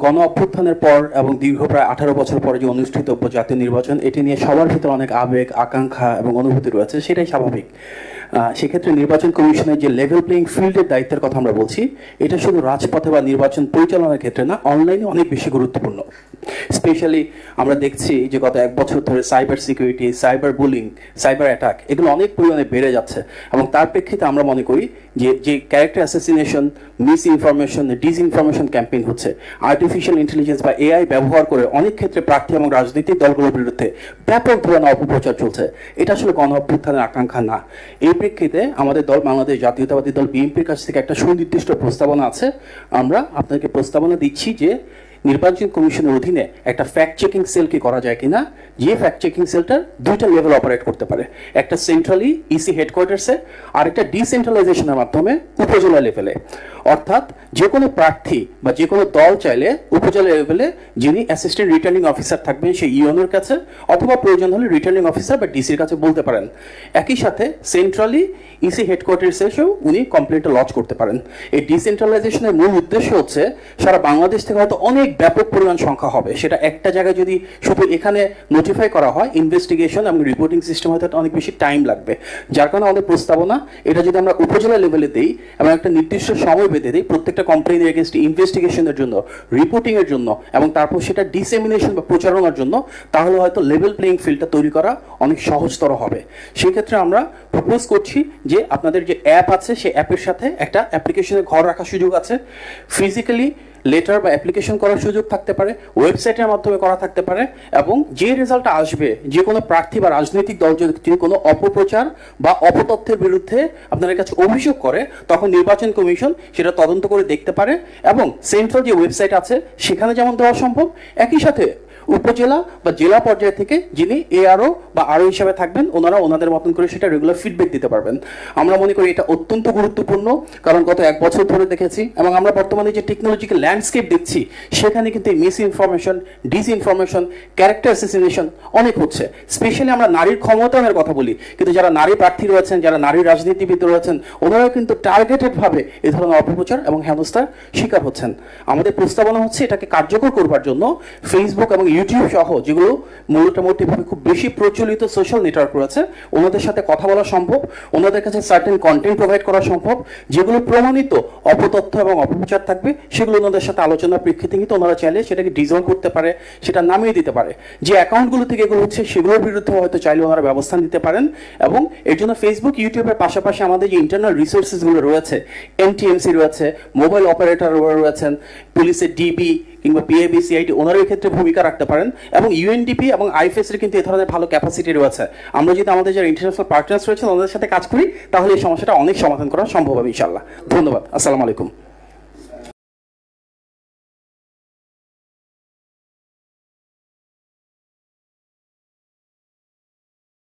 গণ অভ্যুত্থানের পর এবং দীর্ঘ প্রায় 18 বছর পরে যে অনুষ্ঠিতব্য জাতীয় নির্বাচন, এটি নিয়ে সবার ভিতরে অনেক আবেগ, আকাঙ্ক্ষা এবং অনুভূতি রয়েছে, সেটাই স্বাভাবিক। সেক্ষেত্রে নির্বাচন কমিশনের যে লেভেল প্লেইং ফিল্ডের দায়িত্বের কথা আমরা বলছি, এটা শুধু রাজপথে বা নির্বাচন পরিচালনার ক্ষেত্রে না, অনলাইনে অনেক বেশি গুরুত্বপূর্ণ। স্পেশালি আমরা দেখছি যে গত 1 বছর ধরে cyber security, cyber bullying, cyber attack এগুলো অনেক পরিমাণে বেড়ে যাচ্ছে, এবং তার প্রেক্ষিতে আমরা মনে করি যে character assassination, miss information, disinformation campaign হচ্ছে, আর্টিফিশিয়াল ইন্টেলিজেন্স বা এআই ব্যবহার করে অনেক ক্ষেত্রে প্রার্থী এবং রাজনৈতিক দলগুলোর বিরুদ্ধে ব্যাপক ধরনের অপপ্রচার চলছে। এটা আসলে গণ অভ্যুত্থানের আকাঙ্ক্ষা না। এই প্রেক্ষিতে আমাদের দল, বাংলাদেশ জাতীয়তাবাদী দল বিএনপির কাছ থেকে একটা সুনির্দিষ্ট প্রস্তাবনা আছে। আমরা আপনাকে প্রস্তাবনা দিচ্ছি যে নির্বাচন কমিশনের অধীনে একটা ফ্যাক্ট চেকিং সেল কি করা যায় কিনা, যে ফ্যাক্ট চেকিং সেলটার দুইটা লেভেল অপারেট করতে পারে, একটা সেন্ট্রালি ইসি হেডকোয়ার্টার্সে আর একটা ডিসেন্ট্রালাইজেশনের মাধ্যমে উপজেলা লেভেলে। অর্থাৎ যে কোনো প্রার্থী বা যে কোনো দল চাইলে উপজেলা লেভেলে যিনি অ্যাসিস্ট্যান্ট রিটার্নিং অফিসার থাকবেন সেই ইওনের কাছে, অথবা প্রয়োজন হলে রিটার্নিং অফিসার বা ডিসির কাছে বলতে পারেন। একই সাথে সেন্ট্রালি ইসি হেডকোয়ার্টার্সে এসেও উনি কমপ্লেন্টটা লজ করতে পারেন। এই ডিসেন্ট্রালাইজেশনের মূল উদ্দেশ্য হচ্ছে সারা বাংলাদেশ থেকে হয়তো অনেক ব্যাপক পরিমাণ সংখ্যা হবে, সেটা একটা জায়গায় যদি শুধু এখানে নোটিফাই করা হয়, ইনভেস্টিগেশন এবং রিপোর্টিং সিস্টেম হয়তো অনেক বেশি টাইম লাগবে। যার কারণে আমাদের প্রস্তাবনা, এটা যদি আমরা উপজেলা লেভেলে দিই এবং একটা নির্দিষ্ট সময় বেঁধে দিই প্রত্যেকটা কমপ্লেইনের এগেনস্ট ইনভেস্টিগেশনের জন্য, রিপোর্টিং এর জন্য, এবং তারপর সেটা ডিসেমিনেশন বা প্রচারণার জন্য, তাহলে হয়তো লেভেল প্লেইং ফিল্ডটা তৈরি করা অনেক সহজতর হবে। সেক্ষেত্রে আমরা প্রপোজ করছি যে আপনাদের যে অ্যাপ আছে সেই অ্যাপের সাথে একটা অ্যাপ্লিকেশনের ঘর রাখার সুযোগ আছে, ফিজিক্যালি লেটার বা অ্যাপ্লিকেশন করার সুযোগ থাকতে পারে, ওয়েবসাইটের মাধ্যমে করা থাকতে পারে, এবং যে রেজাল্টটা আসবে, যে কোনো প্রার্থী বা রাজনৈতিক দল যদি কোনো অপপ্রচার বা অপতথ্যের বিরুদ্ধে আপনাদের কাছে অভিযোগ করে, তখন নির্বাচন কমিশন সেটা তদন্ত করে দেখতে পারে, এবং সেন্ট্রাল যে ওয়েবসাইট আছে সেখানে যেমন দেওয়া সম্ভব, একই সাথে উপজেলা বা জেলা পর্যায় থেকে যিনি এআরও বা আরও হিসাবে থাকবেন, ওনারা ওনাদের মতন করে সেটা রেগুলার ফিডব্যাক দিতে পারবেন। আমরা মনে করি এটা অত্যন্ত গুরুত্বপূর্ণ, কারণ গত 1 বছর ধরে দেখেছি এবং আমরা বর্তমানে যে টেকনোলজিক্যাল ল্যান্ডস্কেপ দেখছি, সেখানে কিন্তু miss information, disinformation, character assassination অনেক হচ্ছে। স্পেশালি আমরা নারীর ক্ষমতায়নের কথা বলি, কিন্তু যারা নারী প্রার্থী রয়েছেন, যারা নারী রাজনীতিবিদ রয়েছেন, ওনারাও কিন্তু টার্গেটেডভাবে এ ধরনের অপপ্রচার এবং হেনস্থার শিকার হচ্ছেন। আমাদের প্রস্তাবনা হচ্ছে এটাকে কার্যকর করবার জন্য ফেসবুক এবং ইউটিউব সহ যেগুলো মোটামুটিভাবে খুব বেশি প্রচলিত সোশ্যাল নেটওয়ার্ক রয়েছে, ওনাদের সাথে কথা বলা সম্ভব, ওনাদের কাছে সার্টেন কন্টেন্ট প্রোভাইড করা সম্ভব, যেগুলো প্রমাণিত অপতথ্য এবং অপপ্রচার থাকবে, সেগুলো ওনাদের সাথে আলোচনার প্রেক্ষিতে কিন্তু ওনারা চাইলে সেটাকে ডিজলভ করতে পারে, সেটা নামিয়ে দিতে পারে। যে অ্যাকাউন্টগুলো থেকে এগুলো হচ্ছে সেগুলোর বিরুদ্ধে হয়তো চাইলে ওনারা ব্যবস্থা নিতে পারেন। এবং এর জন্য ফেসবুক, ইউটিউবের পাশাপাশি আমাদের যে ইন্টারনাল রিসোর্সেসগুলো রয়েছে, এনটিএমসি রয়েছে, মোবাইল অপারেটর রয়েছেন, পুলিশের ডিবি কিংবা পিআইবি, সিআইডি, ওনার ক্ষেত্রে ভূমিকা রাখতে পারেন, এবং ইউএনডিপি এবং আইএফএসের কিন্তু এ ধরনের ভালো ক্যাপাসিটি রয়েছে। আমরা যদি আমাদের যারা ইন্টারন্যাশনাল পার্টনার্স রয়েছেন ওনাদের সাথে কাজ করি, তাহলে এই সমস্যাটা অনেক সমাধান করা সম্ভব হবে ইনশাআল্লাহ। ধন্যবাদ। আসসালামু আলাইকুম।